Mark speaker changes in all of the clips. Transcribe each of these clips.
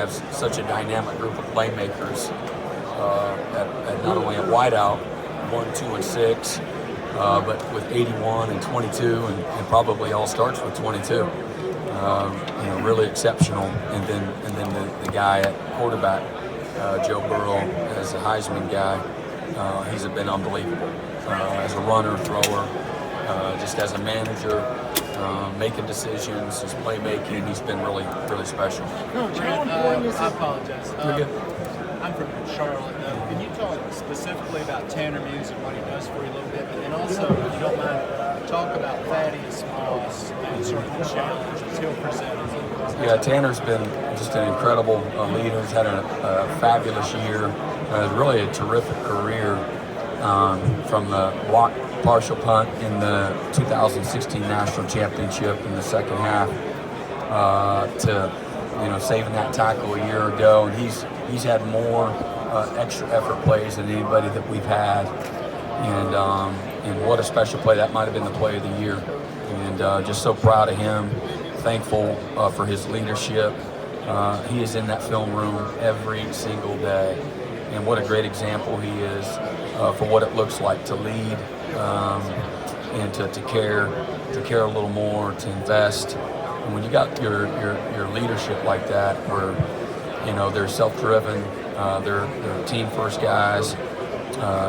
Speaker 1: have such a dynamic group of playmakers at not only at wideout, 1, 2, and 6, but with 81 and 22, and probably all starts with 22. Really exceptional. And then the guy at quarterback, Joe Burrow, as a Heisman guy, he's been unbelievable as a runner, thrower, just as a manager, making decisions, his playmaking. He's been really, really special.
Speaker 2: I apologize.
Speaker 1: You're good.
Speaker 2: I'm from Charlotte. Can you talk specifically about Tanner Muse and what he does for you a little bit? And also, if you don't mind, talk about Thaddeus Moss and sort of the challenges he'll present.
Speaker 1: Yeah, Tanner's been just an incredible leader. He's had a fabulous year. Really a terrific career, from the block partial punt in the 2016 National Championship in the second half to saving that tackle a year ago. And he's had more extra effort plays than anybody that we've had. And what a special play. That might have been the play of the year. And just so proud of him, thankful for his leadership. He is in that film room every single day. And what a great example he is for what it looks like to lead and to care a little more, to invest. And when you got your leadership like that, where they're self-driven, they're team-first guys,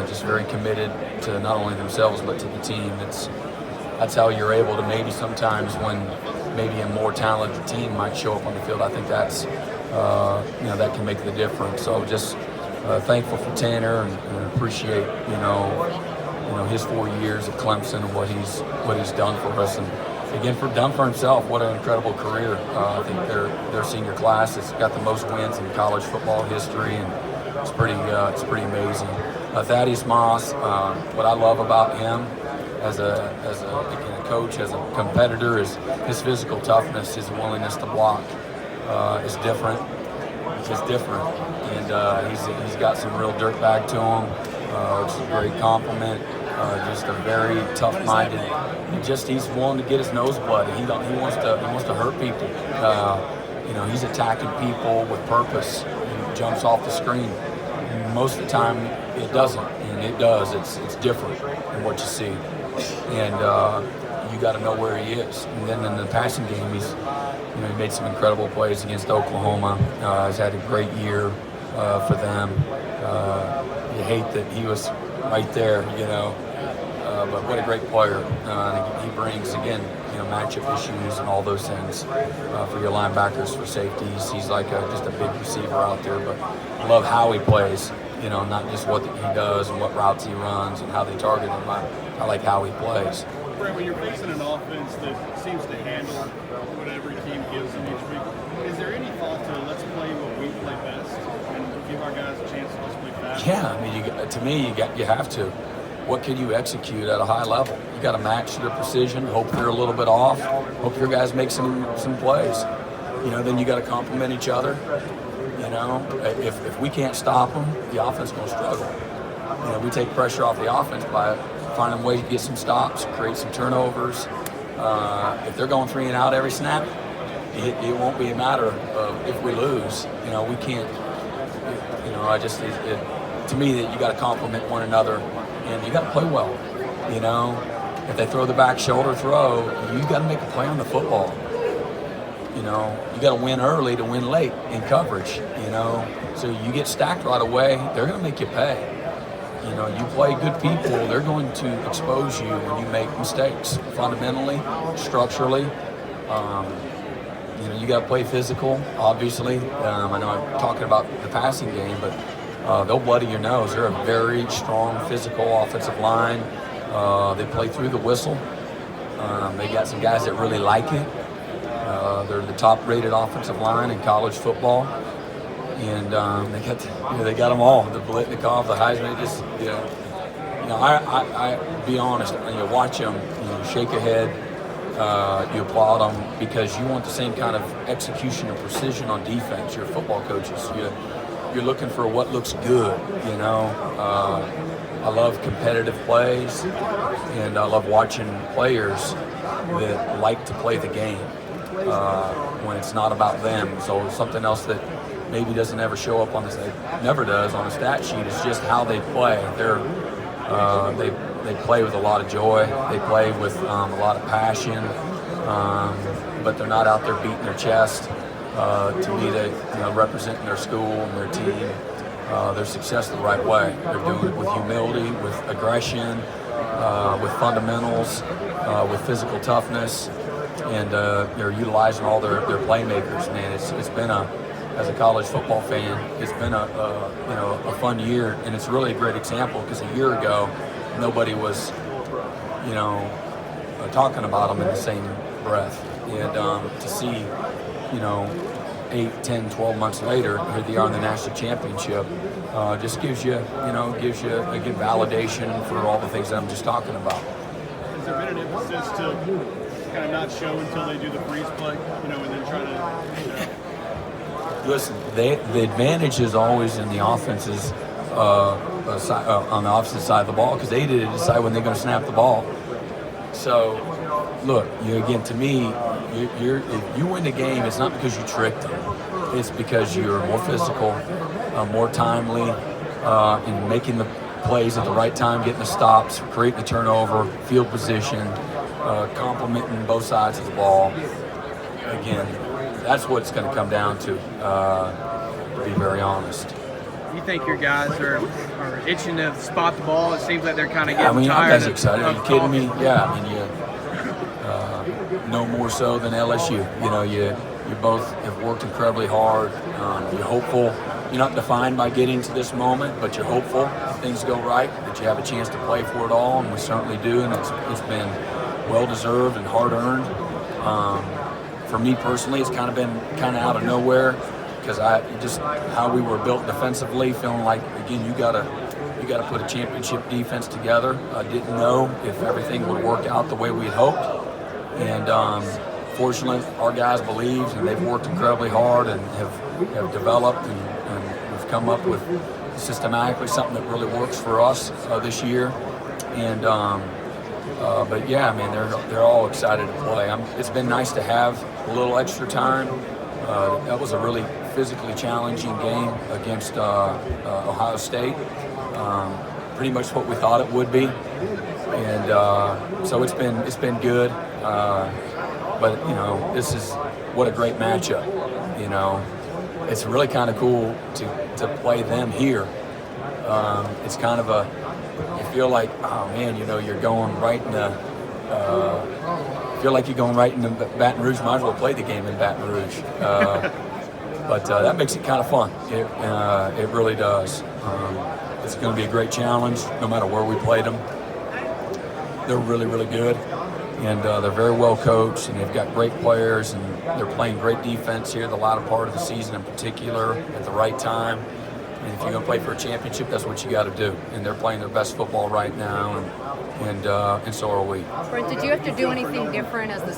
Speaker 1: just very committed to not only themselves but to the team. That's how you're able to maybe sometimes when maybe a more talented team might show up on the field. I think that's that can make the difference. So just thankful for Tanner and appreciate his 4 years at Clemson and what he's done for us. And again, done for himself, what an incredible career. I think their senior class has got the most wins in college football history, and it's pretty amazing. Thaddeus Moss, what I love about him as a coach, as a competitor, is his physical toughness, his willingness to block is different. It's just different, and he's got some real dirt bag to him, which is a great compliment. Just a very tough-minded. He's willing to get his nose bloody. He wants to hurt people. He's attacking people with purpose. He jumps off the screen. Most of the time, it doesn't, and it does. It's different than what you see, and you got to know where he is. And then in the passing game, he made some incredible plays against Oklahoma. He's had a great year for them. You hate that he was right there, but what a great player. He brings, again, matchup issues and all those things for your linebackers, for safeties. He's like just a big receiver out there, but I love how he plays, not just what he does and what routes he runs and how they target him. I like how he plays.
Speaker 3: Brent, when you're facing an offense that seems to handle what every team gives them each week, is there any thought to let's play what we play best and give our guys a chance to just play fast?
Speaker 1: Yeah, I mean, to me, you have to. What can you execute at a high level? You got to match their precision. Hope they're a little bit off. Hope your guys make some plays. Then you got to complement each other. If we can't stop them, the offense is going to struggle. We take pressure off the offense by finding ways to get some stops, create some turnovers. If they're going 3 and out every snap, it won't be a matter of if we lose. We can't. To me, that you got to complement one another. And you got to play well, If they throw the back shoulder throw, you got to make a play on the football. You got to win early to win late in coverage, So you get stacked right away, they're going to make you pay. You play good people, they're going to expose you when you make mistakes, fundamentally, structurally. You got to play physical, obviously. I know I'm talking about the passing game, but they'll bloody your nose. They're a very strong, physical offensive line. They play through the whistle. They got some guys that really like it. They're the top-rated offensive line in college football, and they got them all. The Blitnikoff, the Heisman. I be honest. You watch them. Shake your head. You applaud them because you want the same kind of execution and precision on defense. You're football coaches. You're looking for what looks good, I love competitive plays, and I love watching players that like to play the game when it's not about them. So something else that maybe doesn't ever show up on this, never does on a stat sheet. It's just how they play. They play with a lot of joy. They play with a lot of passion, but they're not out there beating their chest. To me, they representing their school and their team, their success the right way. They're doing it with humility, with aggression, with fundamentals, with physical toughness, and they're utilizing all their playmakers. Man, it's been as a college football fan, it's been a fun year, and it's really a great example because a year ago nobody was talking about them in the same breath, and to see 8, 10, 12 months later, here they are in the national championship, just gives you a good validation for all the things that I'm just talking about.
Speaker 3: Has there been an emphasis to kind of not show until they do the freeze play, and then try to,
Speaker 1: Listen, the advantage is always in the offenses on the opposite side of the ball because they did decide when they're going to snap the ball. So, look, to me, if you win the game, it's not because you tricked them. It's because you're more physical, more timely, in making the plays at the right time, getting the stops, creating the turnover, field position, complimenting both sides of the ball. Again, that's what it's going to come down to be very honest.
Speaker 4: You think your guys are itching to spot the ball? It seems like they're kind of getting
Speaker 1: I'm
Speaker 4: tired.
Speaker 1: guys excited. Are you kidding me? Yeah, no more so than LSU. You both have worked incredibly hard. You're hopeful. You're not defined by getting to this moment, but you're hopeful if things go right that you have a chance to play for it all, and we certainly do. And it's been well deserved and hard earned. For me personally, it's kind of been out of nowhere because just how we were built defensively, feeling like again you gotta put a championship defense together. I didn't know if everything would work out the way we had hoped, and fortunately, our guys believed and they've worked incredibly hard and have developed and we've come up with systematically something that really works for us this year. And but yeah, man, they're all excited to play. It's been nice to have a little extra time. That was a really physically challenging game against Ohio State. Pretty much what we thought it would be, and so it's been good. But this is what a great matchup. It's really kind of cool to play them here. It's kind of you feel like, oh man, you're going right in the. Feel like you're going right into Baton Rouge. Might as well play the game in Baton Rouge. But that makes it kind of fun. It really does. It's going to be a great challenge, no matter where we played them. They're really, really good, and they're very well coached, and they've got great players, and they're playing great defense here the latter part of the season in particular at the right time. And if you're going to play for a championship, that's what you got to do. And they're playing their best football right now, and so are we.
Speaker 5: Brent, did you have to do anything different as the